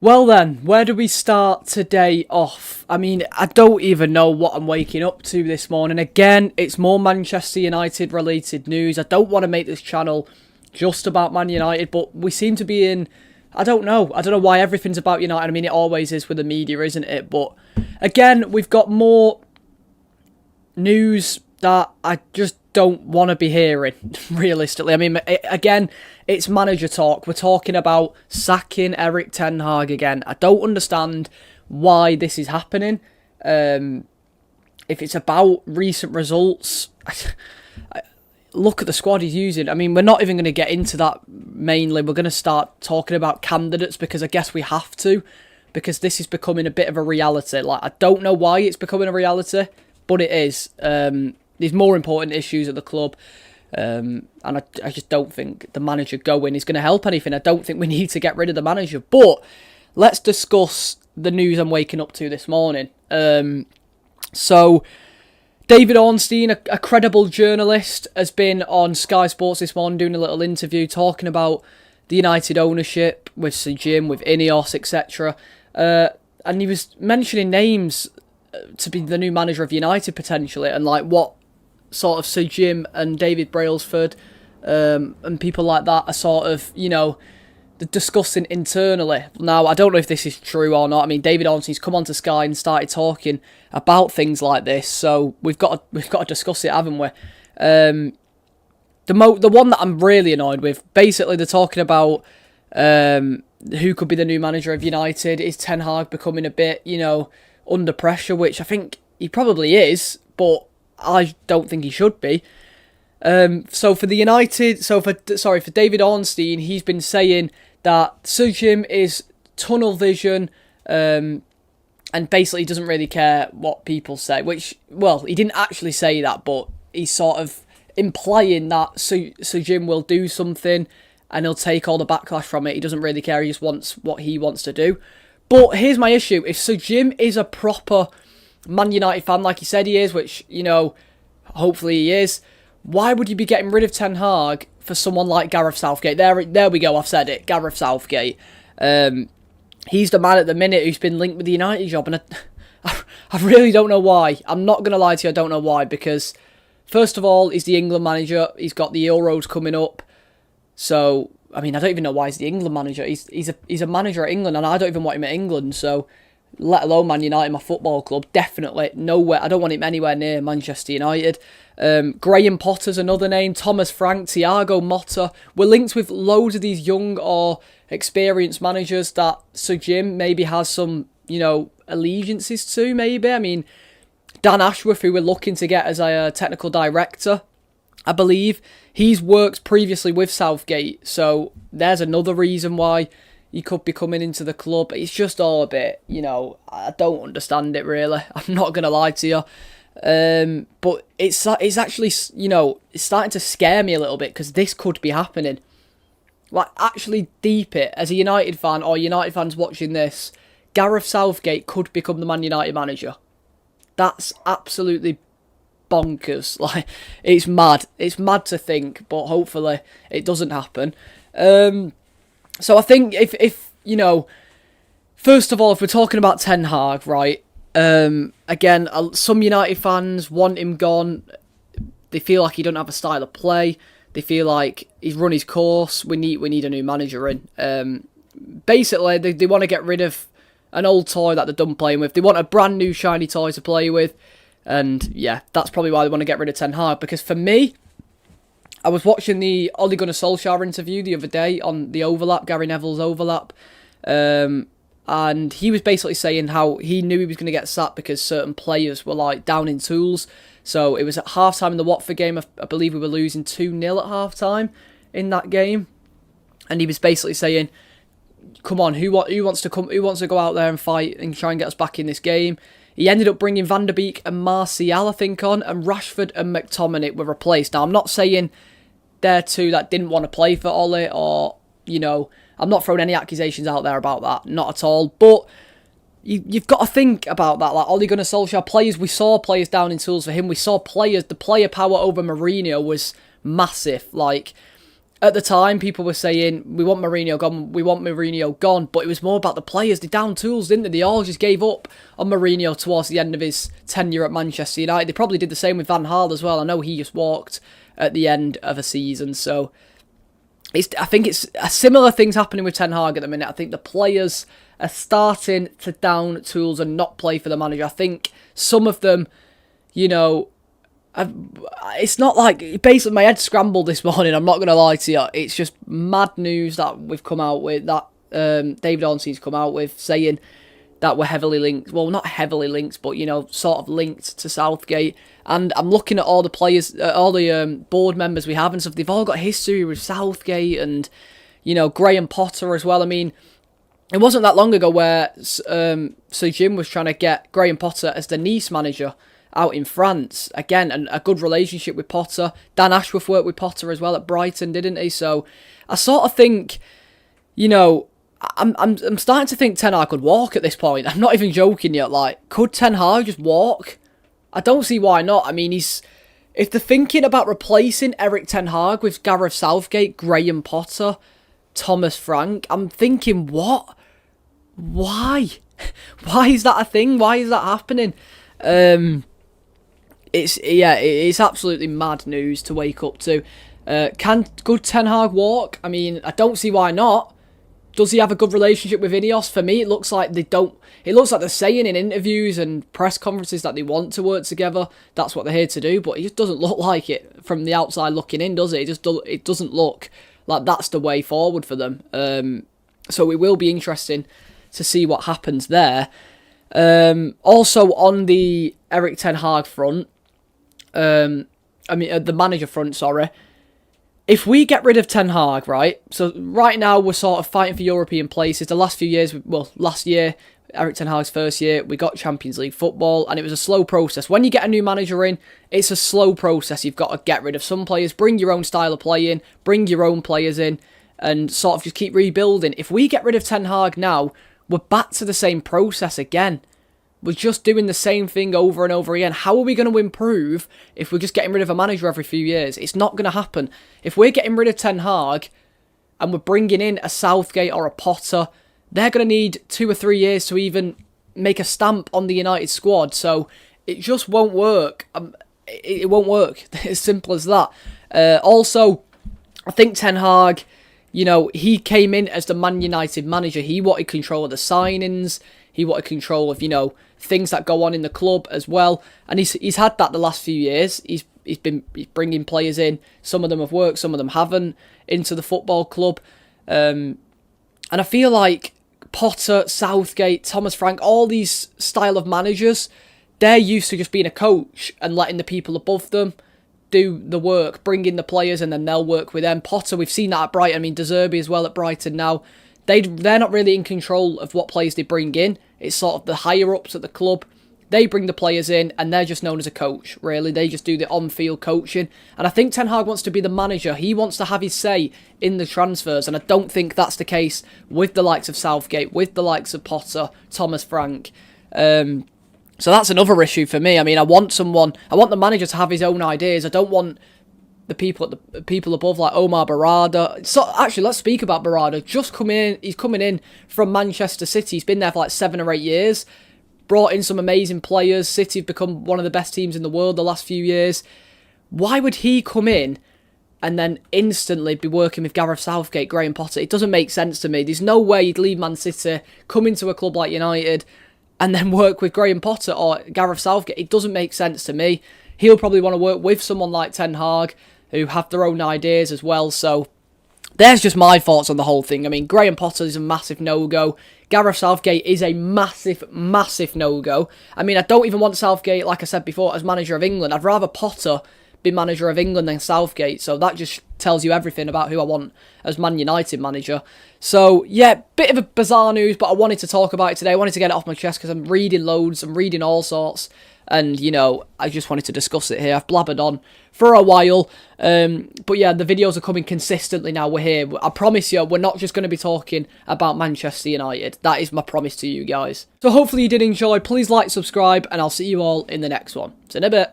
Well then, where do we start today off? I mean, I don't even know what I'm waking up to this morning. Again, it's more Manchester United related news. I don't want to make this channel just about Man United, but we seem to be in... I don't know. I don't know why everything's about United. I mean, it always is with the media, isn't it? But again, we've got more news that I just don't want to be hearing, realistically. I mean, again, it's manager talk. We're talking about sacking Eric Ten Hag again. I don't understand why this is happening. If it's about recent results, look at the squad he's using. I mean, we're not even going to get into that mainly. We're going to start talking about candidates because I guess we have to, because this is becoming a bit of a reality. Like, I don't know why it's becoming a reality, but it is. There's more important issues at the club. And I just don't think the manager going is going to help anything. I don't think we need to get rid of the manager. But let's discuss the news I'm waking up to this morning. So David Ornstein, a credible journalist, has been on Sky Sports this morning doing a little interview talking about the United ownership with Sir Jim, with Ineos, etc. And he was mentioning names to be the new manager of United potentially, and like what sort of Sir Jim and David Brailsford and people like that are sort of, discussing internally. Now, I don't know if this is true or not. I mean, David Ornstein's come onto Sky and started talking about things like this, so we've got to discuss it, haven't we? The one that I'm really annoyed with, basically they're talking about who could be the new manager of United. Is Ten Hag becoming a bit, under pressure, which I think he probably is, but I don't think he should be. So for David Ornstein, he's been saying that Sir Jim is tunnel vision, and basically doesn't really care what people say. Which, well, he didn't actually say that, but he's sort of implying that Sir Jim will do something and he'll take all the backlash from it. He doesn't really care. He just wants what he wants to do. But here's my issue: if Sir Jim is a proper Man United fan, like he said he is, which, hopefully he is, why would you be getting rid of Ten Hag for someone like Gareth Southgate? There we go, I've said it, Gareth Southgate. He's the man at the minute who's been linked with the United job, and I really don't know why. I'm not going to lie to you, I don't know why, because first of all, he's the England manager, he's got the Euros coming up, so, I mean, I don't even know why he's the England manager. He's a manager at England, and I don't even want him at England, so let alone Man United, my football club, definitely nowhere. I don't want him anywhere near Manchester United. Graham Potter's another name, Thomas Frank, Thiago Motta. We're linked with loads of these young or experienced managers that Sir Jim maybe has some, allegiances to, maybe. I mean, Dan Ashworth, who we're looking to get as a technical director, I believe, he's worked previously with Southgate, so there's another reason why he could be coming into the club. It's just all a bit, I don't understand it really. I'm not going to lie to you. But it's actually, it's starting to scare me a little bit, because this could be happening. Like, actually deep it, as a United fan, or United fans watching this, Gareth Southgate could become the Man United manager. That's absolutely bonkers. Like, it's mad. It's mad to think, but hopefully it doesn't happen. So I think if first of all, if we're talking about Ten Hag, right, again, some United fans want him gone. They feel like he don't have a style of play. They feel like he's run his course. We need a new manager in. Basically, they want to get rid of an old toy that they're done playing with. They want a brand new shiny toy to play with. And yeah, that's probably why they want to get rid of Ten Hag. Because for me, I was watching the Ole Gunnar Solskjaer interview the other day on the Overlap, Gary Neville's Overlap, and he was basically saying how he knew he was going to get sacked because certain players were like down in tools. So it was at half-time in the Watford game, I believe we were losing 2-0 at half-time in that game, and he was basically saying, come on, who wants to go out there and fight and try and get us back in this game? He ended up bringing Van der Beek and Martial, I think, on, and Rashford and McTominay were replaced. Now, I'm not saying they're two that didn't want to play for Ole, or, I'm not throwing any accusations out there about that, not at all, but you've got to think about that. Like, Ole Gunnar Solskjaer, we saw players down in tools for him, we saw the player power over Mourinho was massive. Like, at the time, people were saying, we want Mourinho gone, but it was more about the players. They downed tools, didn't they? They all just gave up on Mourinho towards the end of his tenure at Manchester United. They probably did the same with Van Gaal as well. I know he just walked at the end of a season, so I think it's a similar things happening with Ten Hag at the minute. I think the players are starting to down tools and not play for the manager. I think some of them, you know, it's not like, basically my head scrambled this morning, I'm not going to lie to you. It's just mad news that we've come out with, that David Ornstein's come out with, saying that we're heavily linked, well, not heavily linked, but, you know, sort of linked to Southgate. And I'm looking at all the players, all the board members we have and stuff, they've all got history with Southgate and, you know, Graham Potter as well. I mean, it wasn't that long ago where Sir Jim was trying to get Graham Potter as the Nice manager out in France. Again, a good relationship with Potter. Dan Ashworth worked with Potter as well at Brighton, didn't he? So I sort of think, you know, I'm starting to think Ten Hag could walk at this point. I'm not even joking yet. Like, could Ten Hag just walk? I don't see why not. I mean, if they're thinking about replacing Eric Ten Hag with Gareth Southgate, Graham Potter, Thomas Frank, I'm thinking, what? Why? Why is that a thing? Why is that happening? It's absolutely mad news to wake up to. Can good Ten Hag walk? I mean, I don't see why not. Does he have a good relationship with Ineos? For me, it looks like they don't. It looks like they're saying in interviews and press conferences that they want to work together. That's what they're here to do, but it just doesn't look like it from the outside looking in, does it? It doesn't look like that's the way forward for them. So it will be interesting to see what happens there. Also on the Eric Ten Hag front, the manager front, sorry. If we get rid of Ten Hag, right? So right now we're sort of fighting for European places. The last few years, last year, Eric Ten Hag's first year, we got Champions League football, and it was a slow process. When you get a new manager in, it's a slow process. You've got to get rid of some players, bring your own style of play in, bring your own players in, and sort of just keep rebuilding. If we get rid of Ten Hag now, we're back to the same process again. We're just doing the same thing over and over again. How are we going to improve if we're just getting rid of a manager every few years? It's not going to happen. If we're getting rid of Ten Hag and we're bringing in a Southgate or a Potter, they're going to need 2 or 3 years to even make a stamp on the United squad. So it just won't work. It won't work. As simple as that. Also, I think Ten Hag, you know, he came in as the Man United manager. He wanted control of the signings. He wanted control of, you know, things that go on in the club as well. And he's had that the last few years. He's bringing players in. Some of them have worked, some of them haven't, into the football club. And I feel like Potter, Southgate, Thomas Frank, all these style of managers, they're used to just being a coach and letting the people above them do the work, bring in the players, and then they'll work with them. Potter, we've seen that at Brighton. I mean, De Zerbi as well at Brighton now. They're not really in control of what players they bring in. It's sort of the higher-ups at the club. They bring the players in, and they're just known as a coach, really. They just do the on-field coaching. And I think Ten Hag wants to be the manager. He wants to have his say in the transfers, and I don't think that's the case with the likes of Southgate, with the likes of Potter, Thomas Frank. So that's another issue for me. I mean, I want the manager to have his own ideas. I don't want the people above, like Omar Barada. So actually, let's speak about Barada. He's coming in from Manchester City. He's been there for like 7 or 8 years. Brought in some amazing players. City have become one of the best teams in the world the last few years. Why would he come in and then instantly be working with Gareth Southgate, Graham Potter? It doesn't make sense to me. There's no way he'd leave Man City, come into a club like United, and then work with Graham Potter or Gareth Southgate. It doesn't make sense to me. He'll probably want to work with someone like Ten Hag, who have their own ideas as well. So there's just my thoughts on the whole thing. I mean, Graham Potter is a massive no-go. Gareth Southgate is a massive, massive no-go. I mean, I don't even want Southgate, like I said before, as manager of England. I'd rather Potter be manager of England than Southgate. So that just tells you everything about who I want as Man United manager. So, yeah, bit of a bizarre news, but I wanted to talk about it today. I wanted to get it off my chest because I'm reading loads. I'm reading all sorts. And, you know, I just wanted to discuss it here. I've blabbered on for a while. But yeah, the videos are coming consistently now. We're here. I promise you, we're not just going to be talking about Manchester United. That is my promise to you guys. So hopefully you did enjoy. Please like, subscribe, and I'll see you all in the next one. See you in a bit.